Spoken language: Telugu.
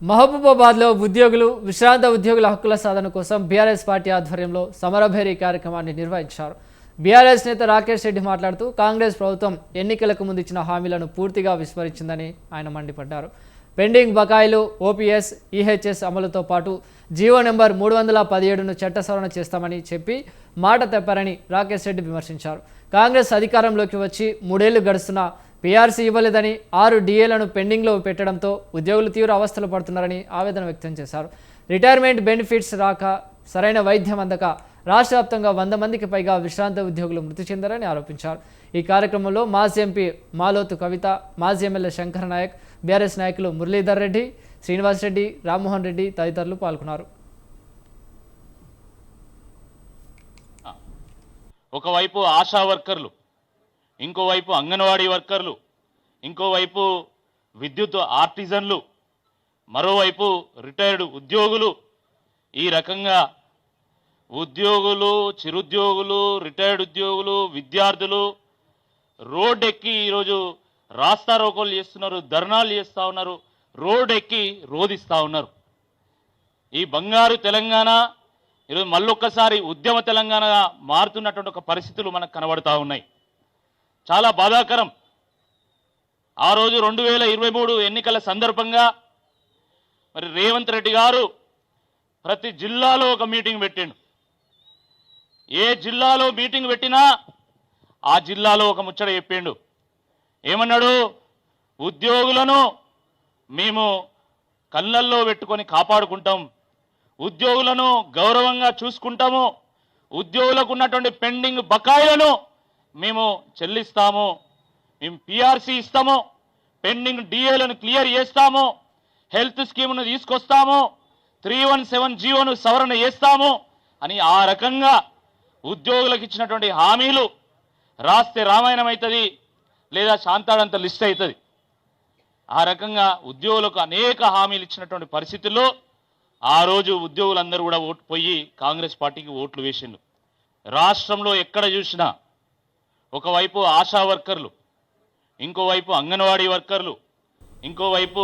మహబూబాబాద్లో ఉద్యోగులు విశ్రాంత ఉద్యోగుల హక్కుల సాధన కోసం బీఆర్ఎస్ పార్టీ ఆధ్వర్యంలో సమరభేరీ కార్యక్రమాన్ని నిర్వహించారు. బీఆర్ఎస్ నేత రాకేష్ రెడ్డి మాట్లాడుతూ కాంగ్రెస్ ప్రభుత్వం ఎన్నికలకు ముందు ఇచ్చిన హామీలను పూర్తిగా విస్మరించిందని ఆయన మండిపడ్డారు. పెండింగ్ బకాయిలు, ఓపీఎస్, ఈహెచ్ఎస్ అమలుతో పాటు జీవో నెంబర్ 317ను చట్ట సవరణ చేస్తామని చెప్పి మాట తప్పారని రాకేష్ రెడ్డి విమర్శించారు. కాంగ్రెస్ అధికారంలోకి వచ్చి 3 ఏళ్లు గడుస్తున్నా పీఆర్సీ ఇవ్వలేదని, 6 డిఏలను పెండింగ్లో పెట్టడంతో ఉద్యోగులు తీవ్ర అవస్థలు పడుతున్నారని ఆవేదన వ్యక్తం చేశారు. రిటైర్మెంట్ బెనిఫిట్స్ రాక, సరైన వైద్యం అందక రాష్ట్ర వ్యాప్తంగా 100 మందికి పైగా విశ్రాంత ఉద్యోగులు మృతి చెందారని ఆరోపించారు. ఈ కార్యక్రమంలో మాజీ ఎంపీ మాలోతు కవిత, మాజీ ఎమ్మెల్యే శంకర్ నాయక్, బీఆర్ఎస్ నాయకులు మురళీధర్ రెడ్డి, శ్రీనివాస్ రెడ్డి, రామ్మోహన్ రెడ్డి తదితరులు పాల్గొన్నారు. ఒకవైపు ఆశా వర్కర్లు, ఇంకోవైపు అంగన్వాడీ వర్కర్లు, ఇంకోవైపు విద్యుత్ ఆర్టిజన్లు, మరోవైపు రిటైర్డ్ ఉద్యోగులు, ఈ రకంగా ఉద్యోగులు, చిరుద్యోగులు, రిటైర్డ్ ఉద్యోగులు, విద్యార్థులు రోడ్డెక్కి ఈరోజు రాస్తారోకోలు చేస్తున్నారు, ధర్నాలు చేస్తూ ఉన్నారు, రోడ్డెక్కి రోధిస్తూ ఉన్నారు. ఈ బంగారు తెలంగాణ ఈరోజు మళ్ళొక్కసారి ఉద్యమ తెలంగాణగా మారుతున్నటువంటి ఒక పరిస్థితులు మనకు కనబడతా ఉన్నాయి. చాలా బాధాకరం. ఆ రోజు 2023 ఎన్నికల సందర్భంగా మరి రేవంత్ రెడ్డి గారు ప్రతి జిల్లాలో ఒక మీటింగ్ పెట్టిండు. ఏ జిల్లాలో మీటింగ్ పెట్టినా ఆ జిల్లాలో ఒక ముచ్చట చెప్పిండు. ఏమన్నాడు? ఉద్యోగులను మేము కళ్ళల్లో పెట్టుకొని కాపాడుకుంటాం, ఉద్యోగులను గౌరవంగా చూసుకుంటాము, ఉద్యోగులకు ఉన్నటువంటి పెండింగ్ బకాయిలను మేము చెల్లిస్తాము, మేము పీఆర్సీ ఇస్తాము, పెండింగ్ డిఏలను క్లియర్ చేస్తాము, హెల్త్ స్కీమ్ను తీసుకొస్తాము, 317 జీవోను సవరణ చేస్తాము అని ఆ రకంగా ఉద్యోగులకు ఇచ్చినటువంటి హామీలు రాస్తే రామాయణం అవుతుంది, లేదా శాంతాడంత లిస్ట్ అవుతుంది. ఆ రకంగా ఉద్యోగులకు అనేక హామీలు ఇచ్చినటువంటి పరిస్థితుల్లో ఆ రోజు ఉద్యోగులందరూ కూడా ఓటు పోయి కాంగ్రెస్ పార్టీకి ఓట్లు వేసిండు. రాష్ట్రంలో ఎక్కడ చూసినా ఒకవైపు ఆశా వర్కర్లు, ఇంకోవైపు అంగన్వాడీ వర్కర్లు, ఇంకోవైపు